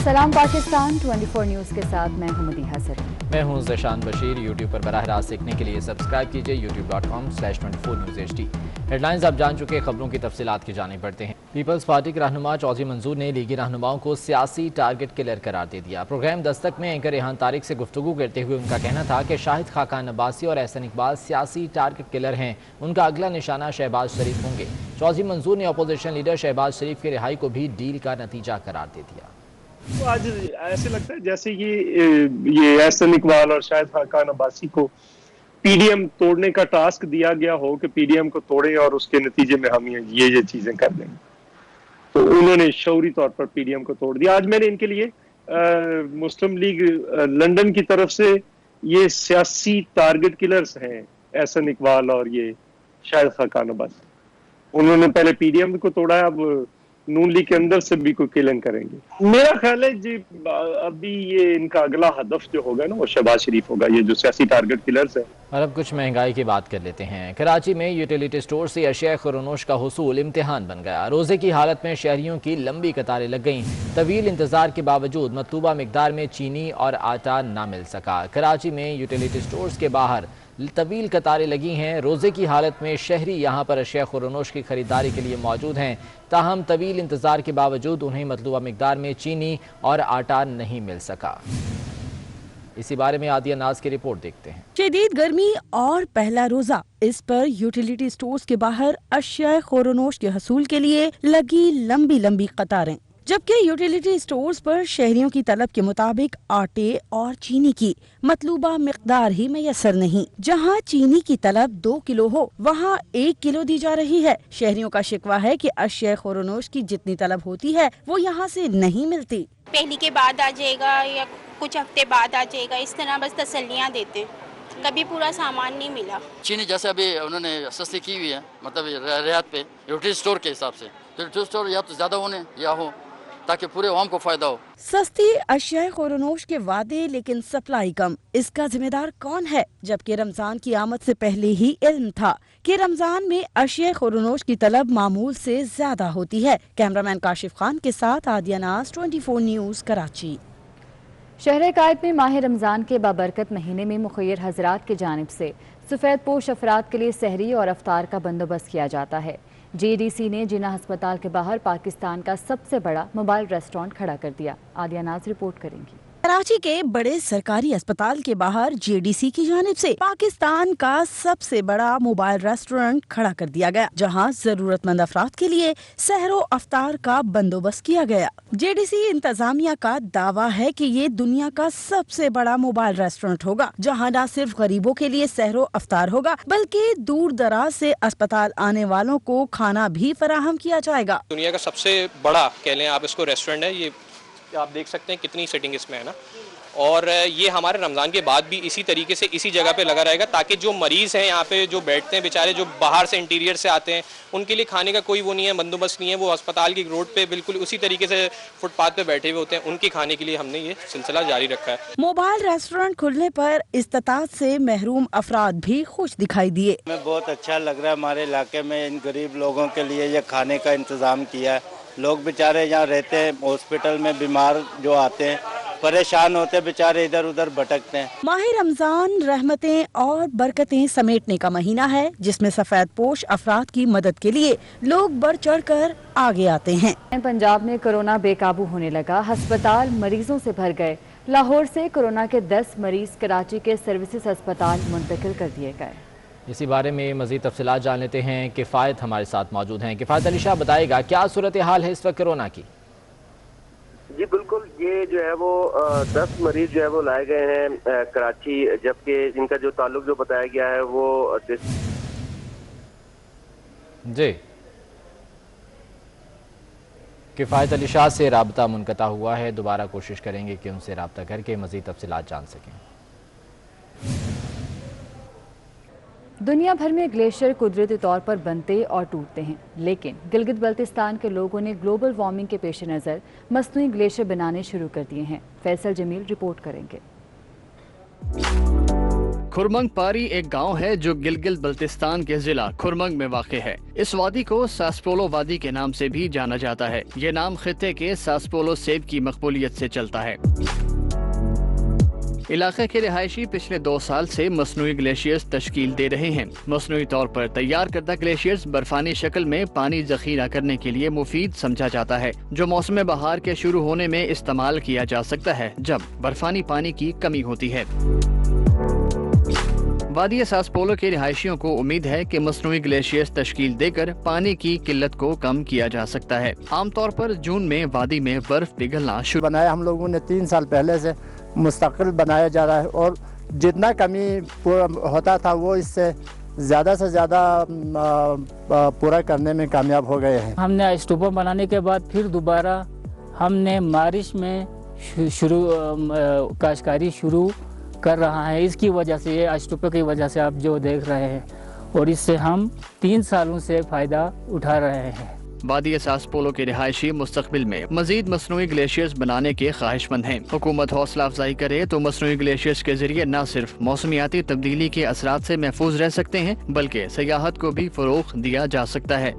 सलाम पाकिस्तान 24 न्यूज़ के साथ मैं हूं मदीहा सरीन। मैं हूं ज़शान बशीर। यूट्यूब पर बराह रास्त देखने के लिए सब्सक्राइब कीजिए youtube.com/24newshd। हेडलाइंस आप जान चुके, खबरों की तफसीलात की जाने पड़ते हैं। पीपल्स पार्टी के रहनुमा चौधरी मंजूर ने लीगी रहनुमाओं को सियासी टारगेट किलर करार दे दिया। प्रोग्राम दस्तक में एंकर रेहान तारिक से गुफ्तगू करते हुए उनका कहना था कि शाहिद खाकान अब्बासी और एहसन इकबाल सियासी टारगेट किलर हैं, उनका अगला निशाना शहबाज शरीफ होंगे। चौधरी मंजूर ने अपोजिशन लीडर शहबाज शरीफ की रिहाई को भी डील का नतीजा करार दे दिया। तो आज ऐसे लगता है जैसे ये एहसन इकबाल और शाहिद खाकान अब्बासी को पीडीएम तोड़ने का टास्क दिया गया हो कि पीडीएम को तोड़े और उसके नतीजे में हम ये चीजें कर देंगे। तो उन्होंने शौरी तौर पर पीडीएम को तोड़ दिया। आज मैंने इनके लिए मुस्लिम लीग लंदन की तरफ से ये सियासी टारगेट किलर्स हैं एहसन इकबाल और ये शाहिद खाकान अब्बासी। उन्होंने पहले पीडीएम को तोड़ा, अब नून लीग के अंदर से भी कोई किलिंग करेंगे। मेरा ख्याल है जी अभी ये इनका अगला हदफ जो होगा ना वो शहबाज शरीफ होगा, ये जो सियासी टारगेट किलर्स है। और अब कुछ महंगाई की बात कर लेते हैं। कराची में यूटिलिटी स्टोर से अशिया खुरनोश का हुसूल इम्तिहान बन गया। रोजे की हालत में शहरियों की लंबी कतारें लग गईं। तवील इंतजार के बावजूद मतलूबा मिकदार में चीनी और आटा ना मिल सका। कराची में यूटिलिटी स्टोर्स के बाहर तवील कतारें लगी हैं। रोजे की हालत में शहरी यहां पर अशिया खुरनोश की खरीदारी के लिए मौजूद हैं, ताहम तवील इंतजार के बावजूद उन्हें मतलूबा मिकदार में चीनी और आटा नहीं मिल सका। इसी बारे में आदिया नाज की रिपोर्ट देखते हैं। शदीद गर्मी और पहला रोजा, इस पर यूटिलिटी स्टोर्स के बाहर अशिया खुरनोश के हसूल के लिए लगी लंबी लंबी कतारें, जबकि यूटिलिटी स्टोर्स पर शहरियों की तलब के मुताबिक आटे और चीनी की मतलूबा मिकदार ही मैसर नहीं। जहां चीनी की तलब 2 किलो हो, वहां 1 किलो दी जा रही है। शहरियों का शिकवा है कि अशिया खुरनोश की जितनी तलब होती है वो यहां से नहीं मिलती। पहली के बाद आ जाएगा या कुछ हफ्ते बाद आ जाएगा, इस तरह बस तसल्लियाँ देते हैं। कभी पूरा सामान नहीं मिला। चीनी जैसे अभी उन्होंने सस्ती की हुई है, मतलब रियायत पे यूटिलिटी स्टोर के हिसाब से, तो यूटिलिटी स्टोर या तो ज्यादा होने या हो ताकि पूरे आवाम को फायदा हो। सस्ती अशिया खुरनोश के वादे लेकिन सप्लाई कम, इसका जिम्मेदार कौन है? जबकि रमजान की आमद से पहले ही इल्म था कि रमजान में अशिया खुरनोश की तलब मामूल से ज्यादा होती है। कैमरामैन काशिफ खान के साथ आदिया नाज 24 न्यूज़ कराची। शहर कायद में माह रमज़ान के बाबरकत महीने में मुखय्यर हजरात की जानिब से सफ़ेद पोश अफराद के लिए सहरी और अफ्तार का बंदोबस्त किया जाता है। JDC ने जिन्ना अस्पताल के बाहर पाकिस्तान का सबसे बड़ा मोबाइल रेस्टोरेंट खड़ा कर दिया। आदिया नाज रिपोर्ट करेंगी। कराची के बड़े सरकारी अस्पताल के बाहर JDC की जानिब से पाकिस्तान का सबसे बड़ा मोबाइल रेस्टोरेंट खड़ा कर दिया गया, जहां जरूरतमंद अफराद के लिए सहरो अफ्तार का बंदोबस्त किया गया। JDC इंतजामिया का दावा है कि ये दुनिया का सबसे बड़ा मोबाइल रेस्टोरेंट होगा, जहां न सिर्फ गरीबों के लिए सहरो अफ्तार होगा बल्कि दूर दराज से अस्पताल आने वालों को खाना भी फराहम किया जाएगा। दुनिया का सबसे बड़ा कह लें आप इसको रेस्टोरेंट है। ये आप देख सकते हैं कितनी सेटिंग इसमें है ना, और ये हमारे रमज़ान के बाद भी इसी तरीके से इसी जगह पे लगा रहेगा, ताकि जो मरीज़ हैं यहाँ पे जो बैठते हैं बेचारे, जो बाहर से इंटीरियर से आते हैं, उनके लिए खाने का कोई वो नहीं है, बंदोबस्त नहीं है। वो अस्पताल की रोड पे बिल्कुल उसी तरीके से फुटपाथ पे बैठे हुए होते हैं, उनके खाने के लिए हमने ये सिलसिला जारी रखा है। मोबाइल रेस्टोरेंट खुलने पर इस्तात से महरूम अफराद भी खुश दिखाई दिए। हमें बहुत अच्छा लग रहा है, हमारे इलाके में इन गरीब लोगों के लिए ये खाने का इंतजाम किया है। लोग बेचारे यहाँ रहते हैं, हॉस्पिटल में बीमार जो आते हैं परेशान होते हैं, बेचारे इधर उधर भटकते हैं। माह रमजान रहमतें और बरकतें समेटने का महीना है, जिसमें सफेद पोश अफराद की मदद के लिए लोग बढ़ चढ़ कर आगे आते हैं। पंजाब में कोरोना बेकाबू होने लगा, अस्पताल मरीजों से भर गए। लाहौर से कोरोना के 10 मरीज कराची के सर्विसेज अस्पताल मुंतकिल कर दिए गए। इसी बारे में मज़ीद तफसीलात जान लेते हैं। किफ़ायत हमारे साथ मौजूद हैं। किफ़ायत अली शाह बताएगा क्या सूरत हाल है इस वक्त कोरोना की? जी बिल्कुल, ये जो है वो 10 मरीज जो है वो लाए गए हैं कराची, जबकि इनका जो ताल्लुक जो बताया गया है वो जी किफ़ायत अली शाह से राब्ता मुनक़ता हुआ है। दोबारा कोशिश करेंगे कि उनसे राब्ता करके मज़ीद तफसीलात जान सकें। दुनिया भर में ग्लेशियर कुदरती तौर पर बनते और टूटते हैं, लेकिन गिलगित बल्तिस्तान के लोगों ने ग्लोबल वार्मिंग के पेश नज़र मसनूई ग्लेशियर बनाने शुरू कर दिए हैं। फैसल जमील रिपोर्ट करेंगे। खुरमंग पारी एक गांव है जो गिलगित बल्तिस्तान के जिला खुरमंग में वाक़ है। इस वादी को सासपोलो वादी के नाम से भी जाना जाता है। ये नाम खित्ते के सासपोलो सेब की मकबूलियत से चलता है। इलाके के रिहायशी पिछले 2 साल से मसनूई ग्लेशियर्स तश्कील दे रहे हैं। मसनूई तौर पर तैयार करदा ग्लेशियर्स बर्फानी शक्ल में पानी जखीरा करने के लिए मुफीद समझा जाता है, जो मौसम बहार के शुरू होने में इस्तेमाल किया जा सकता है जब बर्फानी पानी की कमी होती है। वादी सासपोलो के रिहायशियों को उम्मीद है कि मसनूई ग्लेशियर्स तश्कील देकर पानी की किल्लत को कम किया जा सकता है। आमतौर पर जून में वादी में बर्फ पिघलना शुरू बनाया हम लोगों ने 3 साल पहले से मुस्तकिल बनाया जा रहा है और जितना कमी पूरा होता था वो इससे ज़्यादा से ज़्यादा पूरा करने में कामयाब हो गए हैं। हमने स्टूपा बनाने के बाद फिर दोबारा हमने बारिश में काश्तकारी शुरू कर रहा है। इसकी वजह से, ये स्टूपे की वजह से आप जो देख रहे हैं, और इससे हम 3 सालों से फ़ायदा उठा रहे हैं। वादी सासपोलो के रिहायशी मुस्तकबिल में मजीद मसनूई ग्लेशियर्स बनाने के ख्वाहिशमंद हैं। हुकूमत हौसला अफजाई करे तो मसनूई ग्लेशियर्स के जरिए न सिर्फ मौसमियाती तब्दीली के असरात से महफूज रह सकते हैं, बल्कि सयाहत को भी फ़रोग़ दिया जा सकता है।